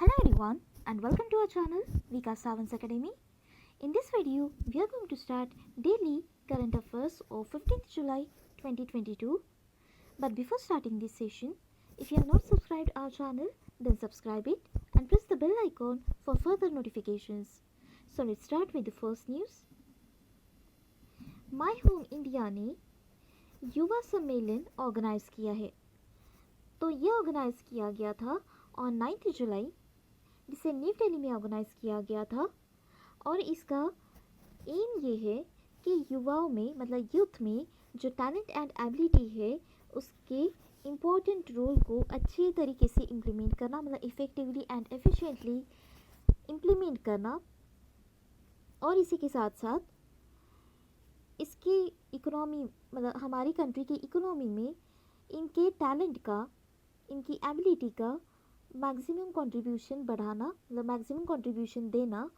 Hello everyone and welcome to our channel Vikas Savans Academy. In this video, we are going to start daily current affairs of 15th July 2022. But before starting this session, if you have not subscribed our channel, then subscribe it and press the bell icon for further notifications. So let's start with the first news. My Home India ने युवा सम्मेलन organise किया है। तो ये organise किया गया था ऑन 9 जुलाई, जिसे न्यू दिल्ली में ऑर्गेनाइज किया गया था। और इसका एम ये है कि युवाओं में मतलब यूथ में जो टैलेंट एंड एबिलिटी है उसके इम्पोर्टेंट रोल को अच्छे तरीके से इम्प्लीमेंट करना, मतलब इफ़ेक्टिवली एंड एफिशिएंटली इम्प्लीमेंट करना। और इसी के साथ साथ इसकी इकोनॉमी मतलब हमारी कंट्री की इकोनॉमी में इनके टैलेंट का, इनकी एबिलिटी का मैक्सिमम कंट्रीब्यूशन बढ़ाना, मतलब मैक्सिमम कंट्रीब्यूशन देना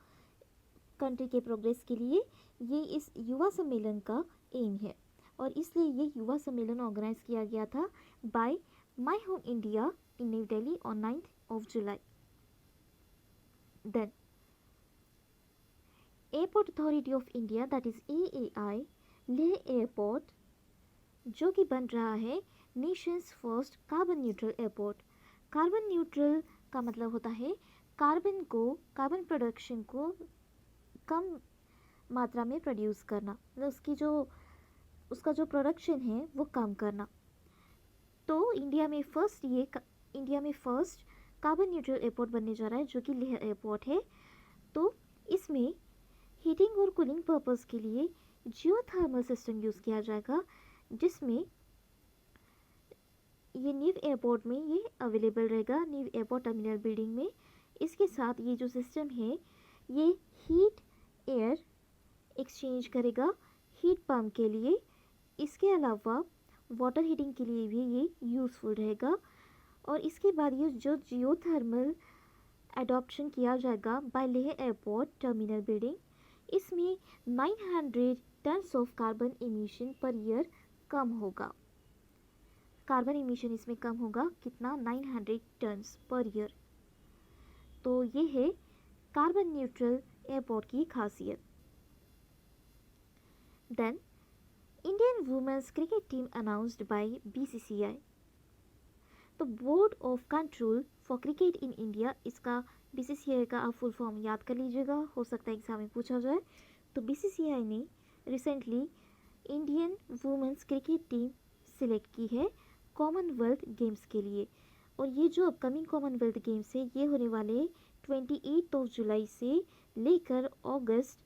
कंट्री के प्रोग्रेस के लिए, ये इस युवा सम्मेलन का एम है। और इसलिए ये युवा सम्मेलन ऑर्गेनाइज किया गया था by my home India in New Delhi on 9 July. Then airport authority of India that is AAI Leh airport, जो कि बन रहा है nations first carbon neutral airport. Carbon neutral का मतलब होता है कार्बन प्रोडक्शन को कम मात्रा में प्रोड्यूस करना, मतलब उसका जो प्रोडक्शन है वो कम करना। तो इंडिया में फर्स्ट कार्बन न्यूट्रल एयरपोर्ट बनने जा रहा है, जो कि लेह एयरपोर्ट है। तो इसमें हीटिंग और कूलिंग पर्पस के लिए जियोथर्मल सिस्टम यूज़ किया जाएगा, जिसमें ये न्यू एयरपोर्ट में ये अवेलेबल रहेगा, न्यू एयरपोर्ट टर्मिनल बिल्डिंग में। इसके साथ ये जो सिस्टम है ये हीट एयर एक्सचेंज करेगा हीट पम्प के लिए। इसके अलावा वाटर हीटिंग के लिए भी ये यूज़फुल रहेगा। और इसके बाद ये जो जियोथर्मल एडॉप्शन किया जाएगा by Leh airport terminal building, इसमें 900 tons of carbon emission per year कम होगा। कार्बन एमिशन इसमें कम होगा कितना, 900 टन्स पर ईयर। तो ये है कार्बन न्यूट्रल एयरपोर्ट की खासियत। Then Indian women's cricket team announced by BCCI। तो board of control for cricket in India, इसका BCCI का आप फुल फॉर्म याद कर लीजिएगा, हो सकता है एग्जाम में पूछा जाए। तो BCCI ने recently Indian women's cricket team select की है कॉमनवेल्थ गेम्स के लिए। और ये जो अपकमिंग कॉमनवेल्थ गेम्स है ये होने वाले 28 जुलाई से लेकर अगस्त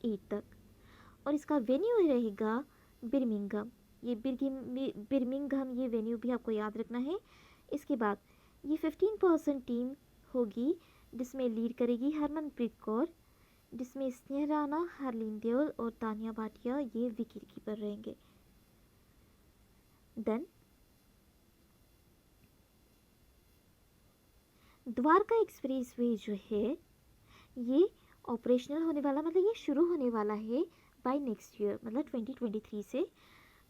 8 तक। और इसका वेन्यू रहेगा बिर्मिंघम। ये बिर्मिंघम ये वेन्यू भी आपको याद रखना है। इसके बाद ये 15% टीम होगी, जिसमें लीड करेगी हरमनप्रीत कौर, जिसमें स्नेह राणा, हरलीन देओल और तानिया भाटिया ये विकेट कीपर रहेंगे। देन द्वारका एक्सप्रेसवे जो है ये ऑपरेशनल होने वाला, मतलब ये शुरू होने वाला है बाय नेक्स्ट ईयर, मतलब 2023 से।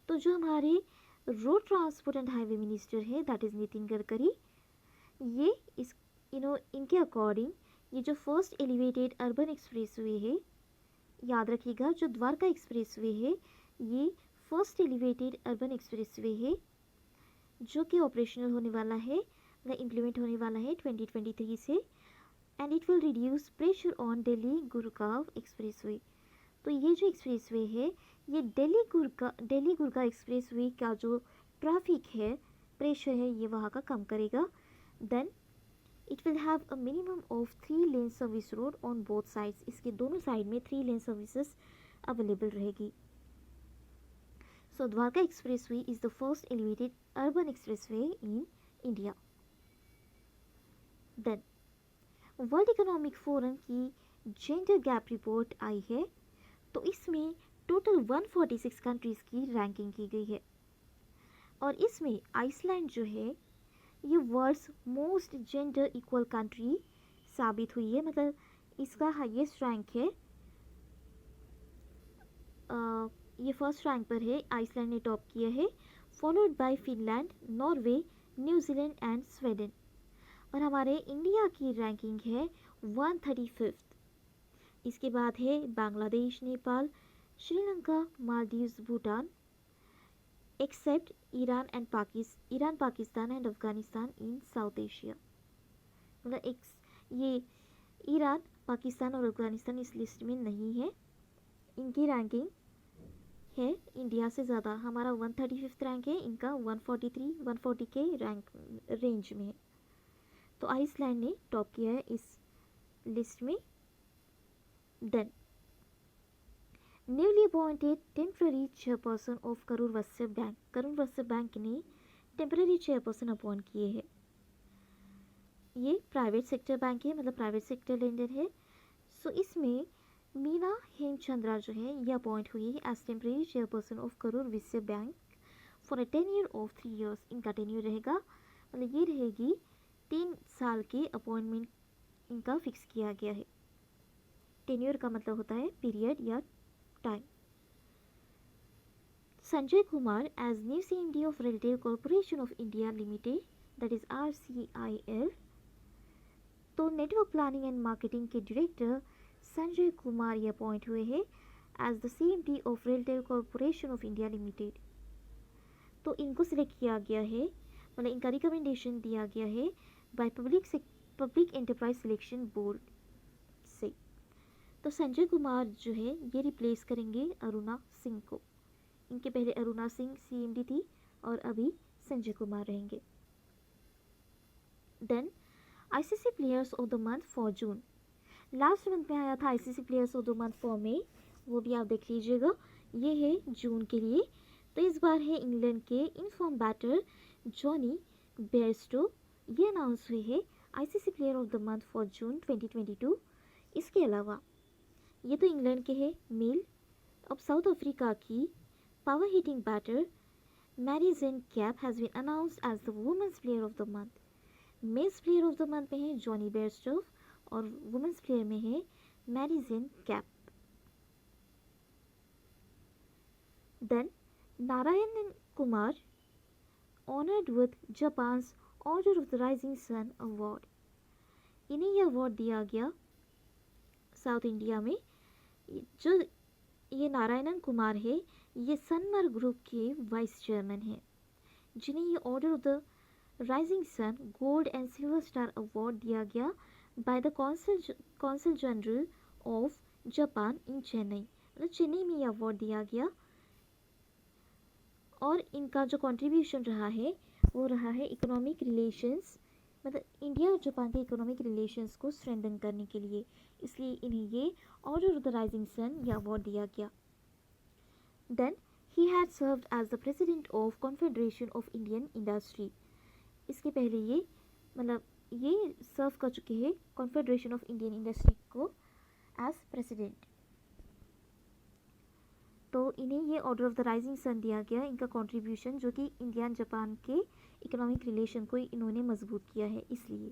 तो जो हमारे road transport and highway minister है दैट इज़ नितिन गडकरी, ये इनके अकॉर्डिंग ये जो फर्स्ट एलिवेटेड अर्बन एक्सप्रेसवे है, याद रखिएगा जो द्वारका एक्सप्रेसवे है ये फर्स्ट एलिवेटेड अर्बन एक्सप्रेसवे है, जो कि ऑपरेशनल होने वाला है, मतलब इम्प्लीमेंट होने वाला है 2023 से। And it will reduce pressure on Delhi Gurgaon expressway. तो ये जो एक्सप्रेसवे है ये दिल्ली गुड़गांव एक्सप्रेसवे का जो ट्रैफिक है, प्रेशर है, ये वहाँ का कम करेगा। Then it will have a minimum of 3 lane service road on both sides. इसके दोनों साइड में 3 लेन सर्विसेज अवेलेबल रहेगी। So Dwarka expressway is the first elevated urban expressway in India. Then world economic forum की gender gap report आई है। तो इसमें total 146 countries की रैंकिंग की गई है। और इसमें आइसलैंड जो है ये world's most gender equal country साबित हुई है, मतलब इसका हाईएस्ट रैंक है। ये फर्स्ट रैंक पर है, आइसलैंड ने टॉप किया है, followed by Finland, Norway, New Zealand and Sweden. और हमारे इंडिया की रैंकिंग है 135। इसके बाद है Bangladesh, Nepal, Sri Lanka, Maldives, Bhutan, except Iran, Pakistan and Afghanistan in South Asia. मतलब ये ईरान, पाकिस्तान और अफगानिस्तान इस लिस्ट में नहीं है। इनकी रैंकिंग है इंडिया से ज़्यादा। हमारा 135 रैंक है, इनका 143 140 के रैंक रेंज में है। तो आइसलैंड ने टॉप किया है इस लिस्ट में। Then newly appointed temporary chairperson of Karur Vysya bank, Karur Vysya bank ने टेम्पररी चेयरपर्सन अपॉइंट किए हैं। ये प्राइवेट सेक्टर बैंक है, मतलब प्राइवेट सेक्टर लेंडर है। सो इसमें मीना हेमचंद्रा जो है ये अपॉइंट हुई है as temporary chairperson of Karur Vysya bank for a tenure of 3 years। इनका टेन्योर रहेगा, मतलब ये रहेगी 3 साल के अपॉइंटमेंट इनका फिक्स किया गया है। टेन्योर का मतलब होता है पीरियड या time. Sanjay Kumar as new CMD of RailTel corporation of India limited, that is RCIL। तो नेटवर्क प्लानिंग एंड मार्केटिंग के डायरेक्टर संजय कुमार ये अपॉइंट हुए हैं as the CMD of RailTel corporation of India limited. तो इनको सिलेक्ट किया गया है, मतलब इनका रिकमेंडेशन दिया गया है by public enterprise selection board से। तो संजय कुमार जो है ये रिप्लेस करेंगे अरुणा सिंह को। इनके पहले अरुणा सिंह CMD थी और अभी संजय कुमार रहेंगे। Then ICC players of the month for June. Last month में आया था ICC players of the month for में, वो भी आप देख लीजिएगा। ये है जून के लिए। तो इस बार है इंग्लैंड के इनफॉर्म बैटर जॉनी बेयरस्टो, ये अनाउंस हुए हैं ICC player of the month for जून 2022। इसके अलावा ये तो इंग्लैंड के हैं मेल। अब साउथ अफ्रीका की power hitting batter Marizanne Kapp has been announced as the women's player of the month. Males player of the month में है जॉनी बेयरस्टो और वुमेन्स प्लेयर में है Marizanne Kapp. Then Narayan Kumar honoured with Japan's order of the rising sun award. इन्हें यह award दिया गया south India में। जो ये नारायणन कुमार है ये सनमर ग्रुप के वाइस चेयरमैन हैं, जिन्हें ये order of the rising sun gold and silver star award दिया गया by the council general of Japan in Chennai. मतलब चेन्नई में ये अवार्ड दिया गया। और इनका जो कंट्रीब्यूशन रहा है वो रहा है इकोनॉमिक रिलेशंस, मतलब इंडिया और जापान के इकोनॉमिक रिलेशंस को स्ट्रेंथन करने के लिए, इसलिए इन्हें ये order of the rising sun ये अवार्ड दिया गया। Then he had served as the president of Confederation of Indian Industry. इसके पहले ये मतलब ये सर्व कर चुके हैं कॉन्फेडरेशन ऑफ इंडियन इंडस्ट्री को एज प्रेसिडेंट। तो इन्हें ये order of the rising sun दिया गया, इनका कंट्रीब्यूशन जो कि इंडिया एंड जापान के इकोनॉमिक रिलेशन को इन्होंने मजबूत किया है इसलिए।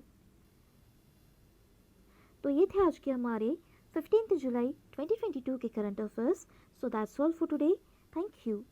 तो ये थे आज के हमारे 15 जुलाई 2022 के current affairs. So that's all for today. Thank you.